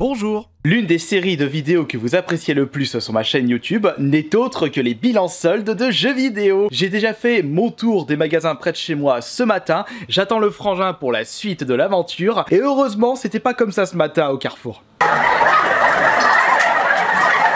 Bonjour. L'une des séries de vidéos que vous appréciez le plus sur ma chaîne YouTube n'est autre que les bilans soldes de jeux vidéo. J'ai déjà fait mon tour des magasins près de chez moi ce matin, j'attends le frangin pour la suite de l'aventure, et heureusement c'était pas comme ça ce matin au Carrefour.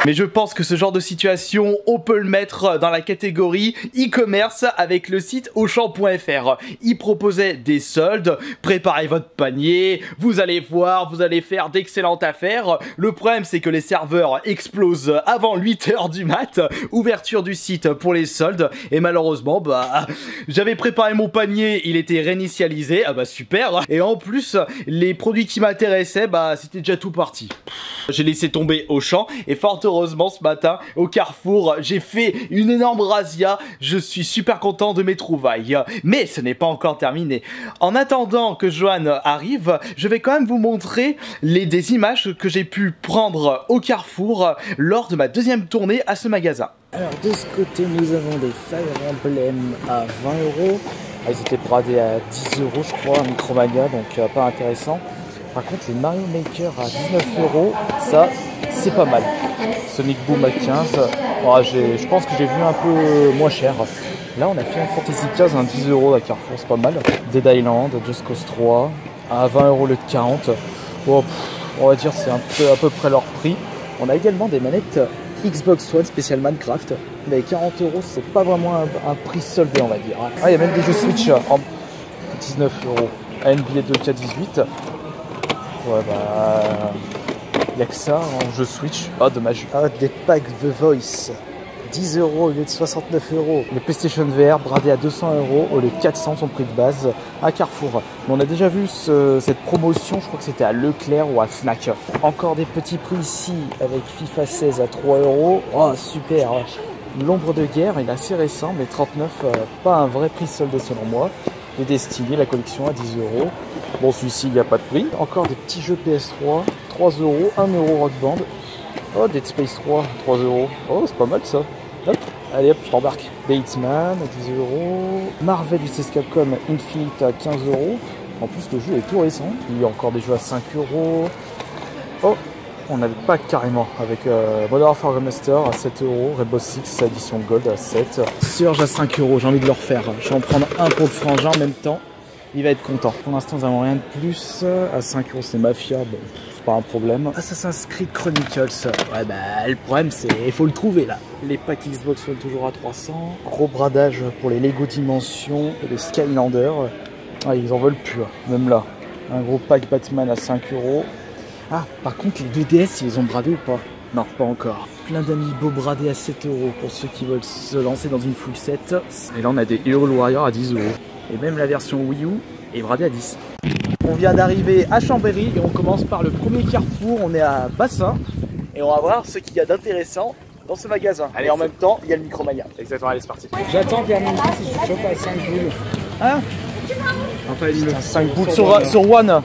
Mais je pense que ce genre de situation, on peut le mettre dans la catégorie e-commerce avec le site Auchan.fr. Il proposait des soldes, préparez votre panier, vous allez voir, vous allez faire d'excellentes affaires. Le problème c'est que les serveurs explosent avant 8 h du mat, ouverture du site pour les soldes, et malheureusement, j'avais préparé mon panier, il était réinitialisé, super. Et en plus, les produits qui m'intéressaient, c'était déjà tout parti. J'ai laissé tomber Auchan, et fort heureusement ce matin au Carrefour j'ai fait une énorme razzia. Je suis super content de mes trouvailles, mais ce n'est pas encore terminé. En attendant que Johan arrive, je vais quand même vous montrer des images que j'ai pu prendre au Carrefour lors de ma deuxième tournée à ce magasin. Alors de ce côté nous avons des Fire Emblem à 20 €. Ils étaient bradés à 10 € je crois, un Micromania, donc pas intéressant. Par contre les Mario Maker à 19 €, ça c'est pas mal. Sonic Boom à 15, je pense que j'ai vu un peu moins cher. Là on a Final Fantasy 15 à 10 € à Carrefour, c'est pas mal. Dead Island, Just Cause 3 à 20 € le 40. Bon, on va dire c'est à peu près leur prix. On a également des manettes Xbox One spécial Minecraft. Mais 40 €, c'est pas vraiment un prix soldé on va dire. Ah, il y a même des jeux Switch en 19 €. NBA 2K18. Ouais il n'y a que ça en jeu Switch. Ah dommage. Ah, des packs The Voice 10 € au lieu de 69 €. Le PlayStation VR bradé à 200 € au lieu de 400 son prix de base à Carrefour. Mais on a déjà vu cette promotion, je crois que c'était à Leclerc ou à Fnac. Encore des petits prix ici avec FIFA 16 à 3 €. Oh super. L'ombre de guerre, il est assez récent mais 39, pas un vrai prix soldé selon moi. Les Destiny, la collection à 10 €. Bon celui-ci il n'y a pas de prix. Encore des petits jeux PS3, 3 €, 1 € Rock Band. Oh Dead Space 3, 3 €. Oh c'est pas mal ça. Hop, allez hop, je t'embarque. The Hitman à 10 €. Marvel vs Capcom Infinite à 15 €. En plus le jeu est tout récent. Il y a encore des jeux à 5 €. Oh, on n'avait pas carrément avec Modern Warfare Remaster à 7 €. Rainbow Six édition Gold à 7. Surge à 5 €, j'ai envie de le refaire. Je vais en prendre un pour le frangin en même temps. Il va être content. Pour l'instant, nous n'avons rien de plus. À 5 € c'est Mafia. Bon, c'est pas un problème. Assassin's Creed Chronicles. Ouais, le problème, c'est il faut le trouver là. Les packs Xbox sont toujours à 300. Gros bradage pour les Lego Dimension et les Skylanders. Ah, ils en veulent plus, même là. Un gros pack Batman à 5 €. Ah, par contre, les 2DS, ils ont bradé ou pas? Non, pas encore. Plein d'amiibo bradés à 7 € pour ceux qui veulent se lancer dans une full set. Et là, on a des Hyrule Warriors à 10 €. Et même la version Wii U est bradée à 10. On vient d'arriver à Chambéry et on commence par le premier Carrefour. On est à Bassin et on va voir ce qu'il y a d'intéressant dans ce magasin. Allez, en même temps, il y a le Micromania. Exactement, allez c'est parti. J'attends vers midi si je chope à 5 boules. Hein? Enfin, putain, 5 boules sur One. Ouais, sur One.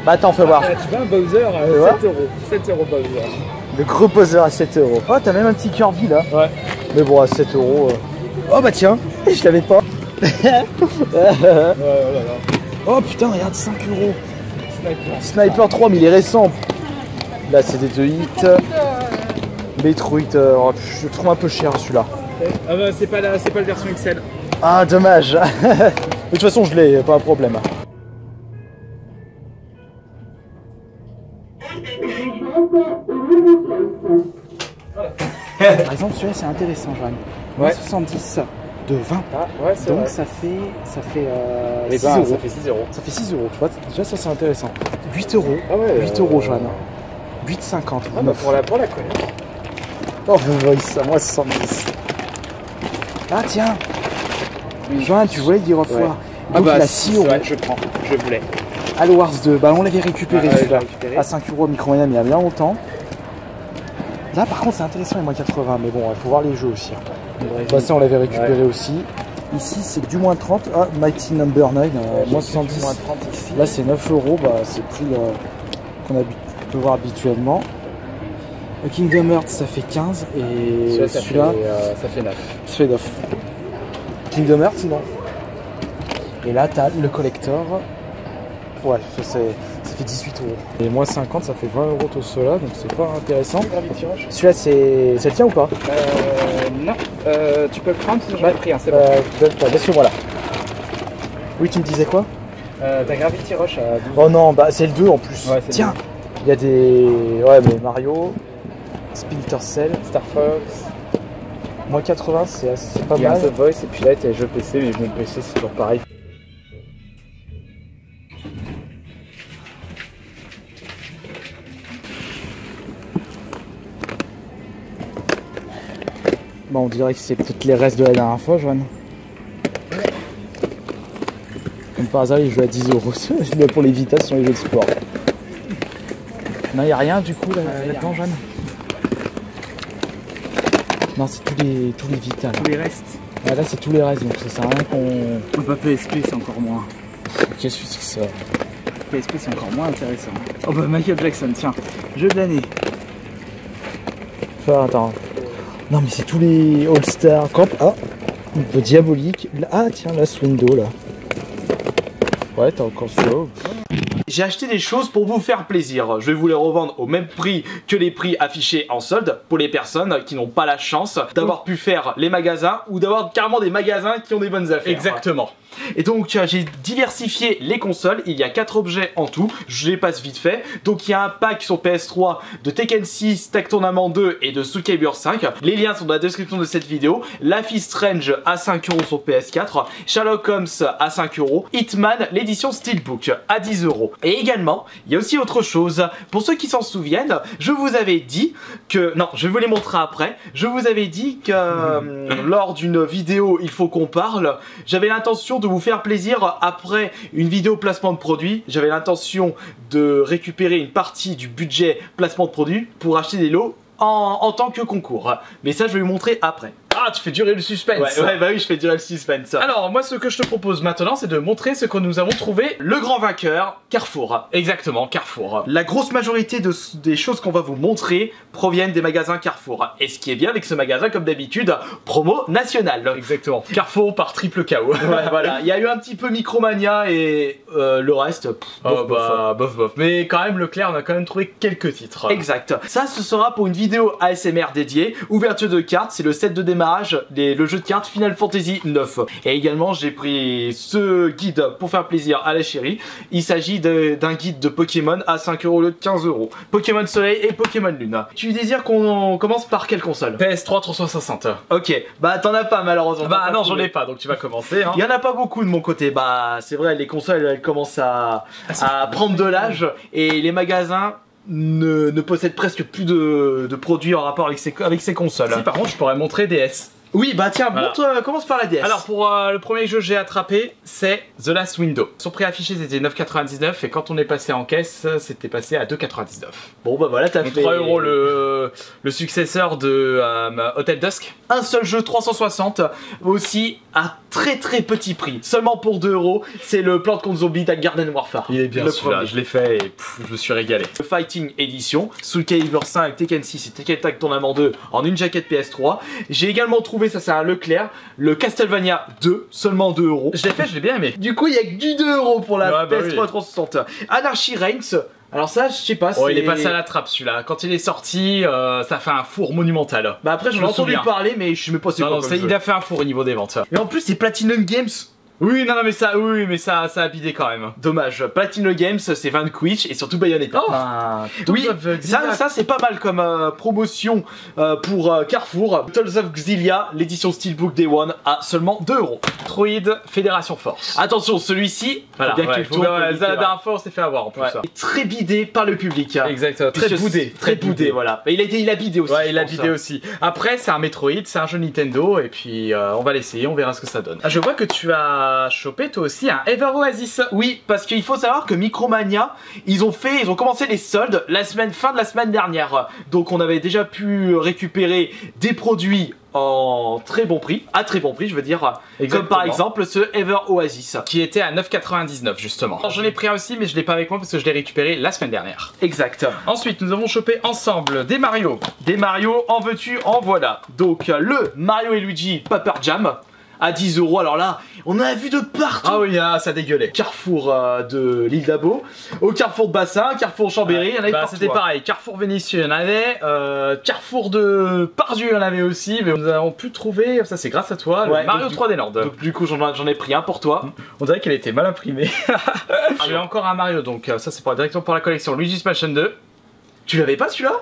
Attends, fais voir. Tu veux un Bowser à 7 €. 7 € Bowser. Le gros Bowser à 7 €. Oh, t'as même un petit Kirby là. Ouais. Mais bon, à 7 €. Oh bah tiens, je l'avais pas. Oh putain, regarde, 5 €. Sniper 3, mais il est récent. Là, c'est des 2 hits. Metroid, je le trouve un peu cher celui-la. Ah c'est pas la version XL. Ah, dommage. De toute façon, je l'ai, pas un problème. Par exemple, celui-là, c'est intéressant, Johan. Ouais. 70 de 20. Ah, ouais, donc vrai. Ça fait 6 €. Ça fait 6 €. Ça fait 6 €, tu vois. Déjà, ça c'est intéressant. 8 €. Ah ouais, 8 €, Johan. 8,50 €. Ah bah pour la connaître. Oh, Voice, à moi 70. Ah, tiens. Oui. Johan, tu voulais dire fois. Ouais. Donc, la 6 €. Ouais, je prends, je voulais. Halo Wars 2, on l'avait récupéré celui-là. À 5 € Micromania, mais il y a bien longtemps. Là, par contre, c'est intéressant, les moins 80. Mais bon, il faut voir les jeux aussi. Ça, on l'avait récupéré aussi. Ici, c'est du moins 30. Ah, Mighty Number 9, moins 70. Moins 30 ici. Là, c'est 9 €. C'est le prix qu'on peut voir habituellement. Kingdom Hearts, ça fait 15. Et celui-là, ça fait 9. Ça fait 9. Kingdom Hearts, non. Et là, tu as le collector. Ouais, c'est ça fait 18 euros. Et moins 50, ça fait 20 euros tout cela, donc c'est pas intéressant. Gravity Rush. Celui-là, c'est. Ça tient ou pas? Non. Tu peux le prendre, j'en ai pris un, c'est bon. Laisse-le-moi là. Oui, tu me disais quoi? T'as Gravity Rush à 12. Oh non, bah c'est le 2 en plus. Ouais, tiens, il y a des. Ouais, mais Mario, Splinter Cell, Star Fox. moins 80, c'est pas Il y a mal. The Voice et puis là, t'as les jeux PC, mais mon PC, c'est toujours pareil. Bon, on dirait que c'est peut-être les restes de la dernière fois, Joanne. Comme par hasard, il joue à 10 euros. Pour les Vita, ce sont les jeux de sport. Non, il n'y a rien du coup là-dedans, Joanne. Non, c'est tous les Vita. Là. Tous les restes. Ah, là, c'est tous les restes, donc ça sert à rien qu'on. Bah, PSP, c'est encore moins. Qu'est-ce que c'est que ça? PSP, c'est encore moins intéressant. Oh bah, Michael Jackson, tiens. Jeu de l'année. Enfin, attends. Non, mais c'est tous les All-Star Camp. Ah, un peu diabolique. Ah, tiens, Last Window là. Ouais, t'as encore celui-là. J'ai acheté des choses pour vous faire plaisir. Je vais vous les revendre au même prix que les prix affichés en solde pour les personnes qui n'ont pas la chance d'avoir pu faire les magasins ou d'avoir carrément des magasins qui ont des bonnes affaires. Exactement. Et donc j'ai diversifié les consoles, il y a 4 objets en tout, je les passe vite fait. Donc il y a un pack sur PS3 de Tekken 6, Tag Tournament 2 et de Soul Calibur 5. Les liens sont dans la description de cette vidéo. Life is Strange à 5 € sur PS4, Sherlock Holmes à 5 €, Hitman l'édition Steelbook à 10 €. Et également, il y a aussi autre chose, pour ceux qui s'en souviennent, je vous avais dit que, non je vais vous les montrer après, je vous avais dit que lors d'une vidéo Il faut qu'on parle, j'avais l'intention de vous faire plaisir après une vidéo placement de produit. J'avais l'intention de récupérer une partie du budget placement de produit pour acheter des lots en tant que concours. Mais ça, je vais vous montrer après. Ah, tu fais durer le suspense. Ouais, bah oui, je fais durer le suspense. Alors, moi, ce que je te propose maintenant, c'est de montrer ce que nous avons trouvé. Le grand vainqueur, Carrefour. Exactement, Carrefour. La grosse majorité des choses qu'on va vous montrer proviennent des magasins Carrefour. Et ce qui est bien avec ce magasin, comme d'habitude, promo nationale. Exactement. Carrefour par triple KO. Ouais, voilà. Il y a eu un petit peu Micromania et le reste, bof. Mais quand même, Leclerc, on a quand même trouvé quelques titres. Exact. Ça, ce sera pour une vidéo ASMR dédiée. Ouverture de cartes, c'est le set de démarrage, le jeu de cartes Final Fantasy 9. Et également, j'ai pris ce guide pour faire plaisir à la chérie. Il s'agit d'un guide de Pokémon à 5 € au lieu de 15 €. Pokémon Soleil et Pokémon Lune. Tu désires qu'on commence par quelle console? PS3 360. Ok, bah t'en as pas malheureusement. Bah non, j'en ai pas, donc tu vas commencer. Hein. Il y en a pas beaucoup de mon côté. Bah c'est vrai, les consoles elles commencent à prendre de l'âge et les magasins ne possèdent presque plus de produits en rapport avec ces consoles. Si, par contre, je pourrais montrer DS. Oui, bah tiens, voilà. commence par la DS. Alors pour le premier jeu que j'ai attrapé, c'est The Last Window. Son prix affiché c'était 9,99 et quand on est passé en caisse, c'était passé à 2,99. Bon bah voilà, t'as fait 3 € le successeur de Hotel Dusk. Un seul jeu 360, aussi à très petit prix, seulement pour 2 €, c'est le Plants contre Zombies à Garden Warfare. Il est bien celui-là, je l'ai fait et je me suis régalé. Le Fighting Edition, Soul Calibur 5, Tekken 6 et Tekken Tag Tournament 2 en une jaquette PS3. J'ai également trouvé, ça c'est un Leclerc, le Castlevania 2, seulement 2 €. Je l'ai fait, je l'ai bien aimé. Du coup il y a que du 2 € pour la ouais, PS3 360. Anarchy Reigns. Alors ça, je sais pas, oh, il est passé à la trappe celui-là. Quand il est sorti, ça fait un four monumental. Bah après, j'en ai entendu parler, mais je sais même pas c'est quoi. Il a fait un four au niveau des ventes. Mais en plus, c'est Platinum Games. Oui, non, mais ça, a bidé quand même. Dommage. Platinum Games, c'est Vanquish et surtout Bayonetta. Oh, oui, ça c'est pas mal comme promotion pour Carrefour. Tales of Xillia, l'édition Steelbook Day One à seulement 2 €. Troid Fédération Force. Attention, celui-ci, voilà, bien que tu le tournes. La dernière fois, on s'est fait avoir en plus. Très bidé par le public. Exactement. Très boudé, voilà. Et il a bidé aussi. Ouais, il a bidé aussi. Après, c'est un Metroid, c'est un jeu Nintendo et puis on va l'essayer, on verra ce que ça donne. Ah, je vois que tu as chopé toi aussi un Ever Oasis. Oui, parce qu'il faut savoir que Micromania, ils ont commencé les soldes fin de la semaine dernière. Donc on avait déjà pu récupérer des produits en très bon prix, à très bon prix je veux dire. Exactement. Comme par exemple ce Ever Oasis qui était à 9,99 justement. Alors j'en ai pris un aussi mais je l'ai pas avec moi parce que je l'ai récupéré la semaine dernière. Exact. Ensuite nous avons chopé ensemble des Mario. Des Mario, en veux-tu, en voilà. Donc le Mario et Luigi Paper Jam à 10 €. Alors là, on en a vu de partout. Ah oui, ça dégueulait. Carrefour de l'île d'Abo, au Carrefour de Bassin, Carrefour Chambéry, il y en avait partout. C'était pareil, Carrefour Vénitieux, il y en avait, Carrefour de Pardieu, il y en avait aussi, mais nous avons pu trouver, ça c'est grâce à toi, le Mario 3D Land. Donc du coup, j'en ai pris un pour toi. On dirait qu'elle était mal imprimée. J'ai encore un Mario, donc ça c'est directement pour la collection Luigi's Mansion 2. Tu l'avais pas celui-là?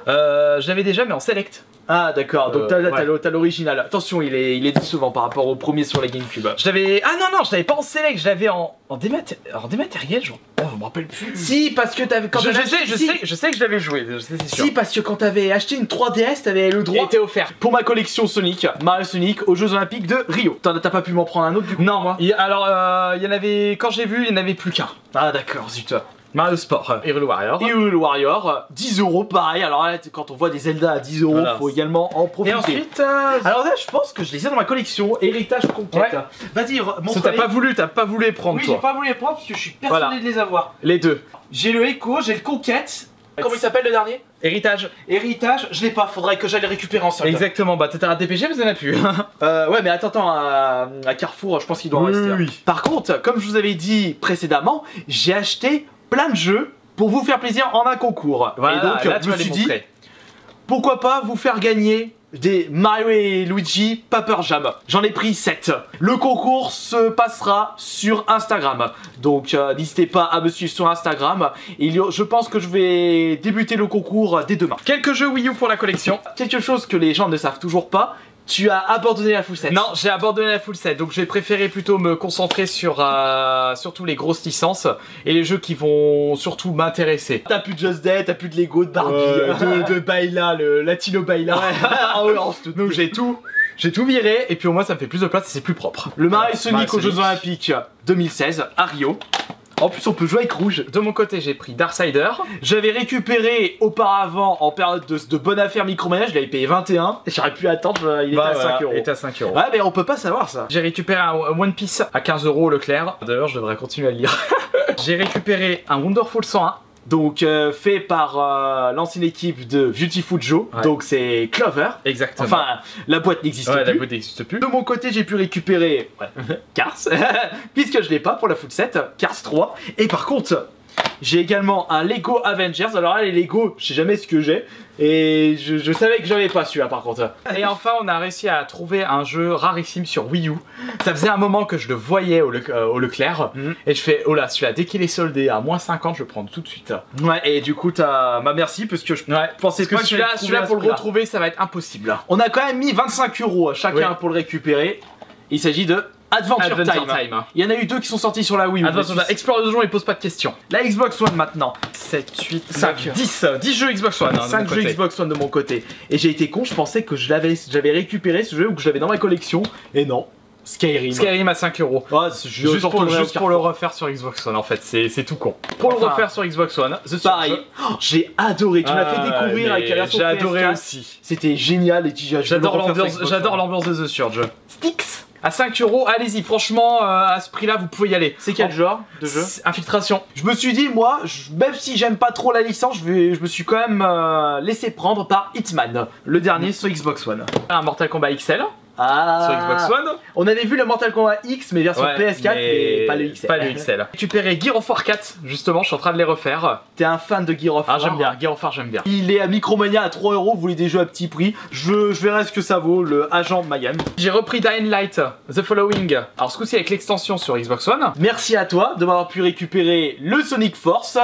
Je l'avais déjà, mais en select. Ah d'accord, donc t'as l'original. Attention, il est décevant par rapport au premier sur la GameCube. Je l'avais... Ah non, je l'avais pas en select, je l'avais en dématériel, je me rappelle plus. Si, parce que t'avais... Je sais que je l'avais joué, c'est sûr. Si, parce que quand t'avais acheté une 3DS, t'avais le droit... Il était offert. Pour ma collection Sonic, Mario Sonic, aux Jeux Olympiques de Rio. T'as pas pu m'en prendre un autre du coup? Non, moi. Alors, il y en avait... Quand j'ai vu, il n'y en avait plus qu'un. Ah d'accord, zut. Mario Sport, Hyrule Warrior. Hyrule Warrior, 10 € pareil. Alors là, quand on voit des Zelda à 10 €, voilà, faut également en profiter. Et ensuite, alors là, je pense que je les ai dans ma collection Héritage Conquête. Ouais. Vas-y, montre. T'as pas voulu les prendre, oui, toi. j'ai pas voulu les prendre parce que je suis persuadé de les avoir. Les deux. J'ai le Echo, j'ai le Conquête. Comment il s'appelle le dernier? Héritage. Héritage, je l'ai pas, faudrait que j'aille les récupérer en solde. Exactement, bah t'étais à DPG, mais ça n'a plus. Ouais, mais attends, à Carrefour, je pense qu'il doit en rester. Oui. Par contre, comme je vous avais dit précédemment, j'ai acheté plein de jeux pour vous faire plaisir en un concours. Voilà, et donc, là, je me suis dit, pourquoi pas vous faire gagner des Mario et Luigi Paper Jam. J'en ai pris 7. Le concours se passera sur Instagram. Donc n'hésitez pas à me suivre sur Instagram. Je pense que je vais débuter le concours dès demain. Quelques jeux Wii U pour la collection. Quelque chose que les gens ne savent toujours pas. Tu as abandonné la full set. Non, j'ai abandonné la full set, donc j'ai préféré plutôt me concentrer sur surtout les grosses licences et les jeux qui vont surtout m'intéresser. T'as plus de Just Dance, t'as plus de Lego, de Barbie, de Baila, le Latino Baila. Donc j'ai tout viré et puis au moins ça me fait plus de place et c'est plus propre. Le Mario Sonic aux Jeux Olympiques 2016 à Rio. En plus, on peut jouer avec rouge. De mon côté, j'ai pris Darksider. J'avais récupéré auparavant en période de bonne affaire Micromania, je l'avais payé 21. J'aurais pu attendre, il était à 5 €. Il était à 5 €. Ouais, mais on peut pas savoir ça. J'ai récupéré un One Piece à 15 € Leclerc. D'ailleurs, je devrais continuer à le lire. J'ai récupéré un Wonderful 101. Donc fait par l'ancienne équipe de Beautiful Joe, donc c'est Clover. Exactement. Enfin, la boîte n'existe plus. La boîte n'existe plus. De mon côté, j'ai pu récupérer Cars, puisque je l'ai pas pour la full set, Cars 3. Et par contre, j'ai également un Lego Avengers. Alors là, les Lego, je sais jamais ce que j'ai. Et je savais que j'avais pas celui-là par contre. Et enfin, on a réussi à trouver un jeu rarissime sur Wii U. Ça faisait un moment que je le voyais au Leclerc. Et je fais, oh là, celui-là, dès qu'il est soldé à moins 50, je le prends tout de suite. Ouais, et du coup, t'as ma merci parce que je pensais pas que celui-là pour le retrouver, ça va être impossible. On a quand même mis 25 € chacun pour le récupérer. Il s'agit de Adventure Time. Il y en a eu 2 qui sont sortis sur la Wii U. Explore le jeu, il pose pas de questions. La Xbox One maintenant. 7, 8, 5, 10 jeux Xbox One. 5 jeux Xbox One de mon côté. Et j'ai été con, je pensais que j'avais récupéré ce jeu ou que je l'avais dans ma collection. Et non. Skyrim à 5 €. Oh, juste pour le refaire sur Xbox One en fait, c'est tout con. Pour le refaire sur Xbox One, pareil. J'ai adoré, tu m'as fait découvrir avec la version PS4. J'ai adoré aussi. C'était génial et j'adore l'ambiance de The Surge. Styx à 5 €, allez-y, franchement, à ce prix-là, vous pouvez y aller. C'est quel genre de jeu? Infiltration. Je me suis dit, moi, même si j'aime pas trop la licence, je me suis quand même laissé prendre par Hitman, le dernier sur Xbox One. Un Mortal Kombat XL. Sur Xbox One. On avait vu le Mortal Kombat X mais version PS4 mais pas le XL. Pas le XL. Récupéré Gear of War 4, justement, je suis en train de les refaire. T'es un fan de Gear of War? Ah j'aime bien, Gear of War j'aime bien. Il est à Micromania à 3 €, vous voulez des jeux à petit prix. Je verrai ce que ça vaut, le Agent Mayhem. J'ai repris Dying Light, The Following. Alors ce coup-ci avec l'extension sur Xbox One. Merci à toi de m'avoir pu récupérer le Sonic Force.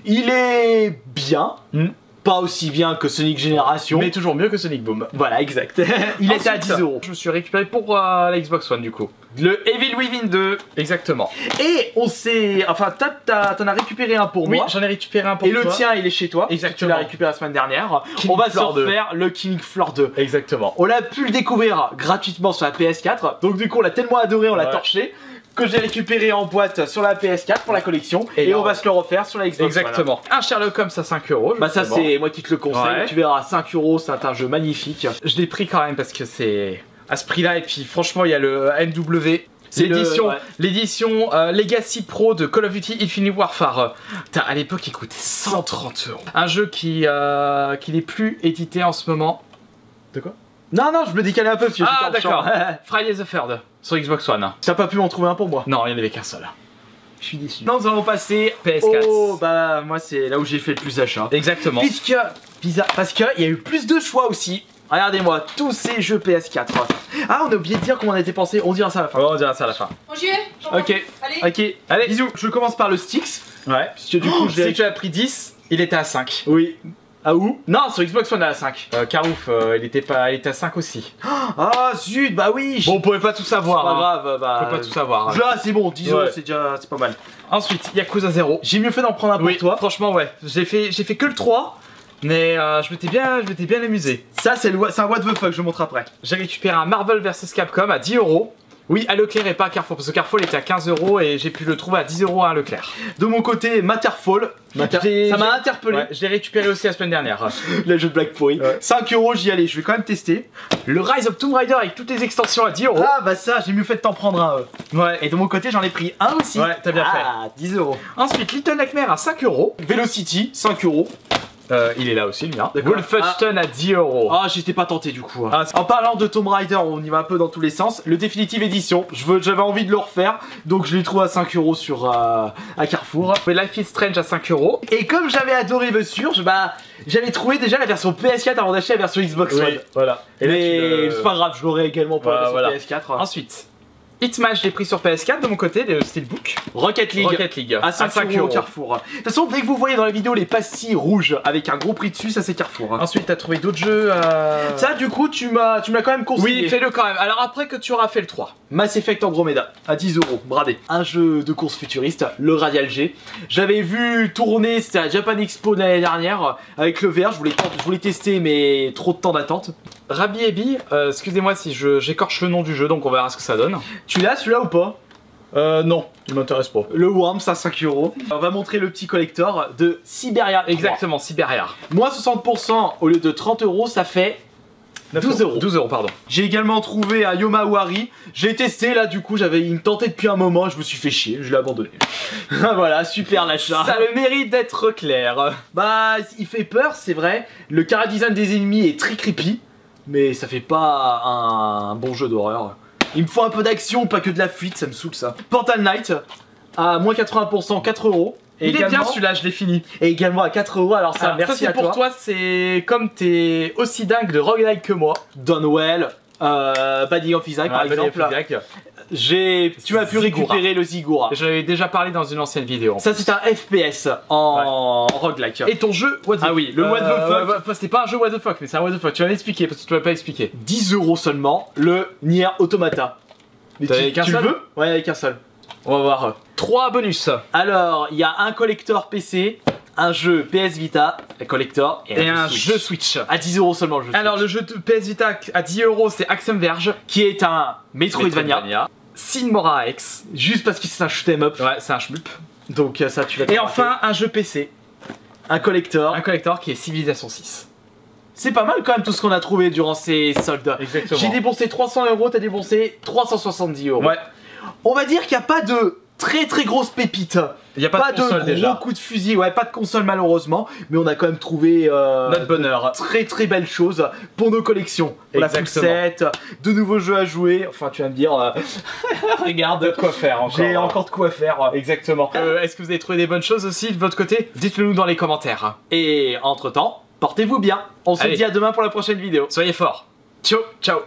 Il est bien. Pas aussi bien que Sonic Génération, mais toujours mieux que Sonic Boom. Voilà, exact. Il était à 10 €. Je me suis récupéré pour la Xbox One du coup. Le Evil Within 2. Exactement. Et on s'est... Enfin, t'en as récupéré un pour moi. Oui, j'en ai récupéré un pour toi. Et le tien, il est chez toi. Exactement. Tu l'as récupéré la semaine dernière. On va se refaire le King Floor 2. Exactement. On a pu le découvrir gratuitement sur la PS4. Donc du coup, on l'a tellement adoré, on l'a torché, que j'ai récupéré en boîte sur la PS4 pour la collection et on va se le refaire sur la Xbox. Exactement. Un Sherlock Holmes à 5 €. Bah ça c'est moi qui te le conseille, tu verras, 5 €, c'est un jeu magnifique. Je l'ai pris quand même parce que c'est à ce prix là et puis franchement il y a le MW. C'est l'édition Legacy Pro de Call of Duty Infinite Warfare. À l'époque il coûtait 130 €. Un jeu qui n'est plus édité en ce moment. De quoi? Non, non, je me décalais un peu parce que Ah j'étais en d'accord. champ. Friday the Third sur Xbox One. T'as pas pu m'en trouver un pour moi? Non, il n'y en avait qu'un seul. Je suis déçu. Nous allons passer PS4. Oh, bah moi c'est là où j'ai fait le plus d'achat. Exactement. Puisque, parce qu'il y a eu plus de choix aussi. Regardez-moi, tous ces jeux PS4. Ah, on a oublié de dire comment on a été pensé, on dira ça à la fin. Ouais, on dira ça à la fin. Bon, j'y vais. Ok, Allez. ok, Allez. bisous. Je commence par le Styx. Ouais. Puisque du coup, Si tu as pris 10, il était à 5. Oui. Ah où? Non, sur Xbox One à 5. Carouf, il était à 5 aussi. Ah zut, bah oui. Bon, on pouvait pas tout savoir. C'est pas hein. grave, bah. On pouvait pas tout savoir. Là, c'est bon, 10 euros, Ouais. c'est déjà, c'est pas mal. Ensuite, Yakuza 0. J'ai mieux fait d'en prendre un pour toi. Franchement, ouais. J'ai fait que le 3. Mais je m'étais bien amusé. Ça, c'est un what the fuck, je montre après. J'ai récupéré un Marvel vs Capcom à 10 euros. Oui, à Leclerc et pas à Carrefour. Parce que Carrefour il était à 15 euros et j'ai pu le trouver à 10 euros à Leclerc. De mon côté, Matterfall. Ça m'a interpellé. Ouais, je l'ai récupéré aussi la semaine dernière. Le jeu de blague pourri. Ouais. 5 euros, j'y allais, je vais quand même tester. Le Rise of Tomb Raider avec toutes les extensions à 10 euros. Ah, bah ça, j'ai mieux fait de t'en prendre un. Ouais. Et de mon côté, j'en ai pris un aussi. Ouais, t'as bien fait. Ah, 10 euros. Ensuite, Little Nightmare à 5 euros. Velocity, 5 euros. Il est là aussi, le mien. D'accord. Wolfenstein à 10 euros. Ah, j'étais pas tenté du coup. Ah, En parlant de Tomb Raider, on y va un peu dans tous les sens. Le Definitive Edition, j'avais envie de le refaire, donc je l'ai trouvé à 5 euros sur à Carrefour. Life is Strange à 5 euros. Et comme j'avais adoré The Surge, bah j'avais trouvé déjà la version PS4 avant d'acheter la version Xbox One. voilà. Et mais c'est pas grave, je l'aurai également pour la Voilà, version PS4. Ensuite, Hitman, je l'ai pris sur PS4 de mon côté, de Steelbook. Rocket League. À 5 euros au Carrefour. De toute façon, dès que vous voyez dans la vidéo les pastilles rouges avec un gros prix dessus, ça c'est Carrefour. Ensuite, t'as trouvé d'autres jeux. Ça, du coup, tu m'as quand même conseillé. Oui, fais-le quand même. Alors après que tu auras fait le 3. Mass Effect Andromeda à 10 euros, bradé. Un jeu de course futuriste, le Radial G. J'avais vu tourner, c'était à Japan Expo de l'année dernière avec le VR. Je voulais tester, mais trop de temps d'attente. Rabbi Ebi, excusez-moi si j'écorche le nom du jeu, donc on verra ce que ça donne. Tu l'as celui-là ou pas? Non, il m'intéresse pas. Le Worms à 5 euros. On va montrer le petit collector de Siberia 3. Exactement, Siberia. Moins 60% au lieu de 30 euros, ça fait 12 euros. 12 euros, pardon. J'ai également trouvé un Yomawari. J'ai testé là, du coup, il me tentait depuis un moment. Je me suis fait chier, je l'ai abandonné. Voilà, super l'achat. Ça a le mérite d'être clair. Bah, il fait peur, c'est vrai. Le chara-design des ennemis est très creepy. Mais ça fait pas un bon jeu d'horreur. Il me faut un peu d'action, pas que de la fuite, ça me saoule ça. Portal Knight à moins 80%, 4 euros. Et Il est bien celui-là, je l'ai fini. Et également à 4 euros, alors ça, merci ça, à toi. pour toi, c'est comme t'es aussi dingue de roguelike que moi. Donwell, Binding of Isaac par exemple. Tu m'as pu récupérer le Ziggurat. Je l'avais déjà parlé dans une ancienne vidéo. Ça c'est un FPS en roguelike. Et ton jeu, what the Ah oui, le what the fuck. C'était pas un jeu what the fuck, mais c'est un what the fuck. Tu vas m'expliquer parce que tu m'as pas expliqué. 10 euros seulement, le Nier Automata. Mais T'as avec un tu le seul veux? Ouais, avec un seul. On va voir. 3 bonus. Alors, il y a un collector PC, un jeu PS Vita, un collector Et un jeu Switch. À 10 euros seulement le jeu. Alors, le jeu de PS Vita à 10 euros, c'est Axiom Verge. Qui est un Metroidvania. Sin Mora X. Juste parce que c'est un shoot'em up. Ouais, c'est un shmup. Donc ça, tu vas te Et rater. enfin, un jeu PC. Un collector. Un collector qui est Civilization 6. C'est pas mal quand même tout ce qu'on a trouvé durant ces soldes. Exactement. J'ai dépensé 300 euros, t'as dépensé 370 euros. Ouais. On va dire qu'il n'y a pas de très grosse pépite. Il y a pas de console gros déjà. coup de fusil, ouais, pas de console malheureusement, mais on a quand même trouvé Notre bonheur. très belles choses pour nos collections. Pour la full set, de nouveaux jeux à jouer, enfin tu vas me dire, regarde, De quoi faire encore. j'ai encore de quoi faire. Exactement. Est-ce que vous avez trouvé des bonnes choses aussi de votre côté? Dites-le nous dans les commentaires. Et entre temps, portez-vous bien. On se Allez. dit à demain pour la prochaine vidéo. Soyez forts. Ciao, ciao.